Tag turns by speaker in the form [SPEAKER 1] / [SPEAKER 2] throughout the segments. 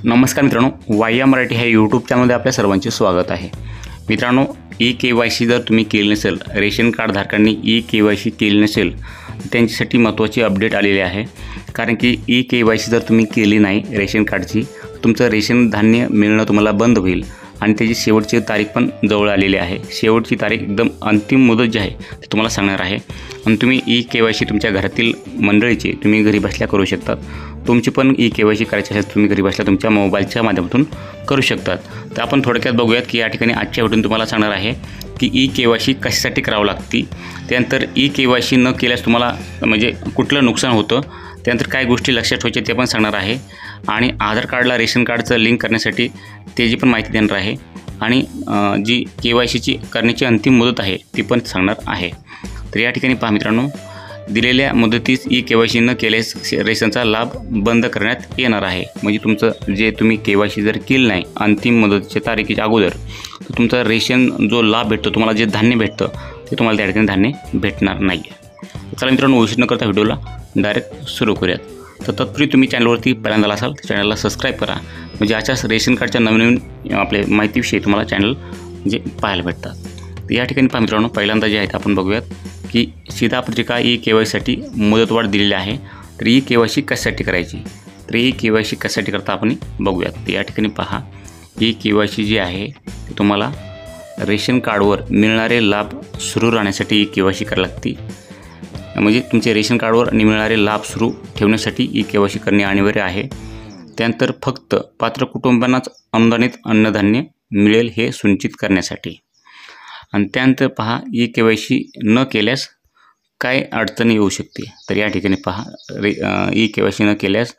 [SPEAKER 1] नमस्कार मित्रांनो, वाया मराठी ह्या यूट्यूब चॅनलमध्ये आपल्या सर्वांचे स्वागत आहे। मित्रांनो, ई-KYC जर तुम्ही केली नसेल, रेशन कार्ड धारकांनी ई-KYC केली नसेल, त्यांच्यासाठी महत्त्वाची अपडेट आलेली आहे। कारण की ई-KYC जर तुम्ही केली नाही रेशन कार्डची, तुमचं रेशन धान्य मिळणं तुम्हाला बंद होईल आणि त्याची शेवटची तारीख पण जवळ आलेली आहे। शेवटची तारीख एकदम अंतिम मुदत जी आहे ती तुम्हाला सांगणार आहे आणि तुम्ही ई-KYC तुमच्या घरातील मंडळीची तुम्ही घरी बसल्या करू शकतात। तुमची पण ई-KYC करायची असेल तुम्ही घरी बसल्या तुमच्या मोबाईलच्या माध्यमातून करू शकतात। तर आपण थोडक्यात बघूयात की या ठिकाणी आजच्या व्हिडिओत तुम्हाला सांगणार आहे की ई-KYC कशासाठी करावं लागते, त्यानंतर ई-KYC न केल्यास तुम्हाला म्हणजे कुठलं नुकसान होतं, त्यानंतर काय गोष्टी लक्षात ठेवायच्या ते पण सांगणार आहे आणि आधार कार्डला रेशन कार्डचं लिंक करण्यासाठी त्याची पण माहिती देणार आहे आणि जी KYCची करण्याची अंतिम मुदत आहे ती पण सांगणार आहे। तर या ठिकाणी पहा मित्रांनो, दिलेल्या मुदतीस ई-KYC न केल्यास रेशनचा लाभ बंद करण्यात येणार आहे। म्हणजे तुमचं जे तुम्ही KYC जर केलं नाही अंतिम मुदतीच्या तारखेच्या अगोदर, तर तुमचा रेशन जो लाभ भेटतो, तुम्हाला जे धान्य भेटतं ते तुम्हाला त्या ठिकाणी धान्य भेटणार नाही आहे। चला मित्रांनो, उशीर न करता व्हिडिओला डायरेक्ट सुरू करूयात। तर तत्पूर्वी तुम्ही चॅनलवरती पहिल्यांदा असाल तर चॅनलला सबस्क्राईब करा, म्हणजे अशाच रेशन कार्डच्या नवीन आपले माहितीविषयी तुम्हाला चॅनल म्हणजे पाहायला भेटतात। तर या ठिकाणी पहा मित्रांनो, पहिल्यांदा जे आहेत आपण बघूयात की शिधापत्रिका ई-KYCसाठी मुदतवाढ दिलेली आहे। तर ई-KYC कशासाठी करायची, तर ई-KYC कशासाठी करता आपण बघूयात। तर या ठिकाणी पहा, ई-KYC जी आहे ती तुम्हाला रेशन कार्डवर मिळणारे लाभ सुरू राहण्यासाठी ई-KYC करावी लागते। म्हणजे तुमचे रेशन कार्डवर मिळणारे लाभ सुरू ठेवण्यासाठी ई-KYC करणे अनिवार्य आहे। त्यानंतर फक्त पात्र कुटुंबांनाच अनुदानित अन्नधान्य मिळेल हे सुनिश्चित करण्यासाठी। आणि त्यानंतर पहा, ई-KYC न केल्यास काय अडचणी येऊ शकते, तर या ठिकाणी पहा, ई-KYC न केल्यास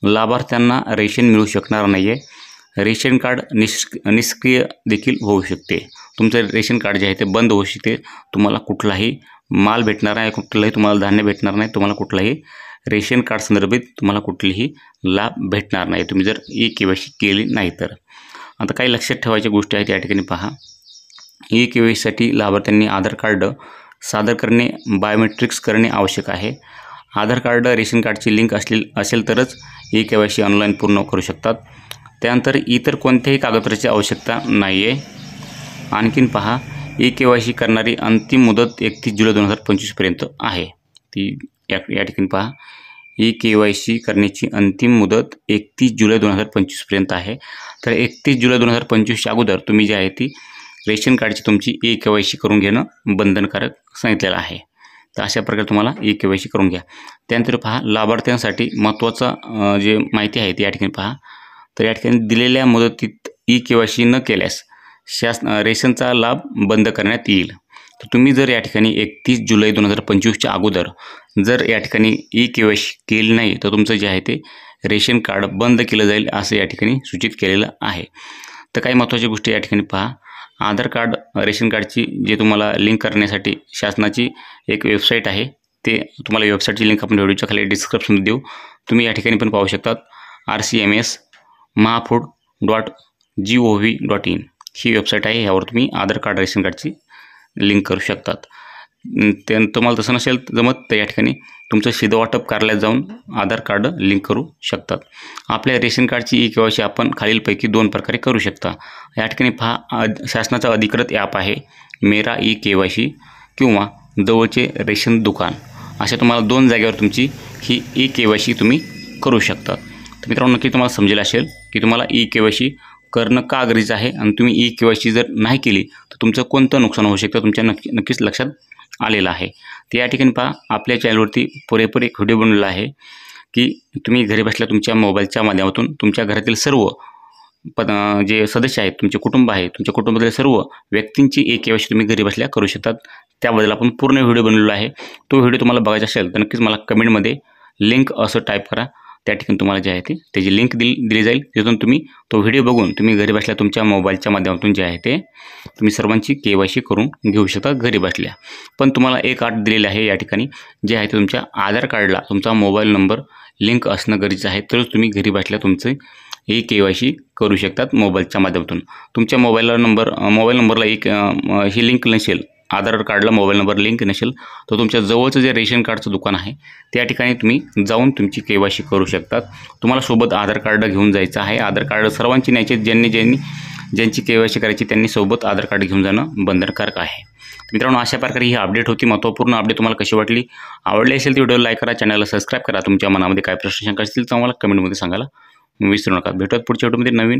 [SPEAKER 1] लाभार्थ्यांना रेशन मिळू शकणार नाही आहे। रेशन कार्ड निष्क्रिय देखील होऊ शकते। तुमचं रेशन कार्ड जे आहे ते बंद होऊ शकते, तुम्हाला कुठलाही माल भेटणार नाही, कुठलंही तुम्हाला धान्य भेटणार नाही, तुम्हाला कुठलाही रेशन कार्ड संदर्भित तुम्हाला कुठलीही लाभ भेटणार नाही तुम्ही जर ई-KYC केली नाही तर। आता काही लक्षात ठेवायच्या गोष्टी आहेत या ठिकाणी पहा, ई-KYCसाठी लाभार्थ्यांनी आधार कार्ड सादर करणे, बायोमेट्रिक्स करणे आवश्यक आहे। आधार कार्ड रेशन कार्डची लिंक असेल तरच ई-KYC ऑनलाईन पूर्ण करू शकतात। त्यानंतर इतर कोणत्याही कागदपत्राची आवश्यकता नाही आहे। आणखीन पहा, ई-KYC करणारी अंतिम मुदत 31 जुलै 2025 पर्यंत आहे। ती या ठिकाणी पहा, ई-KYC करण्याची अंतिम मुदत 31 जुलै 2025 पर्यंत आहे। तर 31 जुलै 2025च्या अगोदर तुम्ही जी आहे ती रेशन कार्डची तुमची ई-KYC करून घेणं बंधनकारक सांगितलेलं आहे। तर अशा प्रकारे तुम्हाला ई-KYC करून घ्या। त्यानंतर पहा, लाभार्थ्यांसाठी महत्त्वाचा जे माहिती आहे ती या ठिकाणी पहा, तर या ठिकाणी दिलेल्या मुदतीत ई-KYC न केल्यास रेशनचा लाभ बंद करण्यात येईल। तर तुम्ही जर या ठिकाणी 31 जुलै 2025च्या अगोदर जर या ठिकाणी ई-KYC केली नाही तर तुमचं जे आहे ते रेशन कार्ड बंद केलं जाईल असं या ठिकाणी सूचित केलेलं आहे। तर काही महत्त्वाच्या गोष्टी या ठिकाणी पहा, आधार कार्ड रेशन कार्डची जे तुम्हाला लिंक करण्यासाठी शासनाची एक वेबसाईट आहे, ते तुम्हाला वेबसाईटची लिंक आपण व्हिडिओच्या खाली डिस्क्रिप्शनमध्ये देऊ, तुम्ही या ठिकाणी पण पाहू शकतात। rcms.mahfood.gov.in ही वेबसाईट आहे, यावर तुम्ही आधार कार्ड रेशन कार्डची लिंक करू शकतात। तुम्हाला तसं नसेल जमत तर या ठिकाणी तुमचं शिधावाटप कार्यालयात जाऊन आधार कार्ड लिंक करू शकतात। आपल्या रेशन कार्डची ई-KYC आपण खालीलपैकी 2 प्रकारे करू शकता। या ठिकाणी पहा, शासनाचा अधिकृत ॲप आहे मेरा ई-KYC किंवा जवळचे रेशन दुकान, अशा तुम्हाला 2 जागेवर तुमची ही ई-KYC तुम्ही करू शकता। तर मित्रांनो, नक्की तुम्हाला समजेल असेल की तुम्हाला ई-KYC करणं का गरजेचं आहे आणि तुम्ही ई-KYC जर नाही केली तर तुमचं कोणतं नुकसान होऊ शकतं तुमच्या नक्कीच लक्षात आलेलं आहे। तर या ठिकाणी पहा, आपल्या चॅनलवरती पुरेपूर एक व्हिडिओ बनवलेला आहे की तुम्ही घरी बसल्या तुमच्या मोबाईलच्या माध्यमातून तुमच्या घरातील सर्व जे सदस्य आहेत, तुमचे कुटुंब आहे, तुमच्या कुटुंबातील सर्व व्यक्तींची ई-KYC तुम्ही घरी बसल्या करू शकतात। त्याबद्दल आपण पूर्ण व्हिडिओ बनवलेला आहे। तो व्हिडिओ तुम्हाला बघायचा असेल तर नक्कीच मला कमेंटमध्ये लिंक असं टाईप करा, त्या ठिकाणी तुम्हाला जे आहे ते त्याची लिंक दिली जाईल, तिथून तुम्ही तो व्हिडिओ बघून तुम्ही घरी बसल्या तुमच्या मोबाईलच्या माध्यमातून जे आहे ते तुम्ही सर्वांची KYC करून घेऊ शकता घरी बसल्या। पण तुम्हाला एक अट दिलेली आहे या ठिकाणी, जे आहे ते तुमच्या आधार कार्डला तुमचा मोबाईल नंबर लिंक असणं गरजेचं आहे, तरच तुम्ही घरी बसल्या तुमचे ई-KYC करू शकतात मोबाईलच्या माध्यमातून। तुमच्या मोबाईल नंबरला एक ही लिंक नसेल आधार कार्डला मोबाईल नंबर लिंक नसेल तर तुमच्या जवळचं जे रेशन कार्डचं दुकान आहे त्या ठिकाणी तुम्ही जाऊन तुमची KYC करू शकतात। तुम्हाला सोबत आधार कार्ड घेऊन जायचं आहे। आधार कार्ड सर्वांची न्यायचे, ज्यांची KYC करायची त्यांनी सोबत आधार कार्ड घेऊन जाणं बंधनकारक आहे। मित्रांनो, अशा प्रकारे ही अपडेट होती, महत्त्वपूर्ण अपडेट। तुम्हाला कशी वाटली? आवडली असेल तर व्हिडिओला लाईक करा, चॅनलला सबस्क्राईब करा। तुमच्या मनामध्ये काय प्रश्न शंका असतील तर आम्हाला कमेंटमध्ये सांगायला विसरू नका। भेटूयात पुढच्या व्हिडिओमध्ये नवीन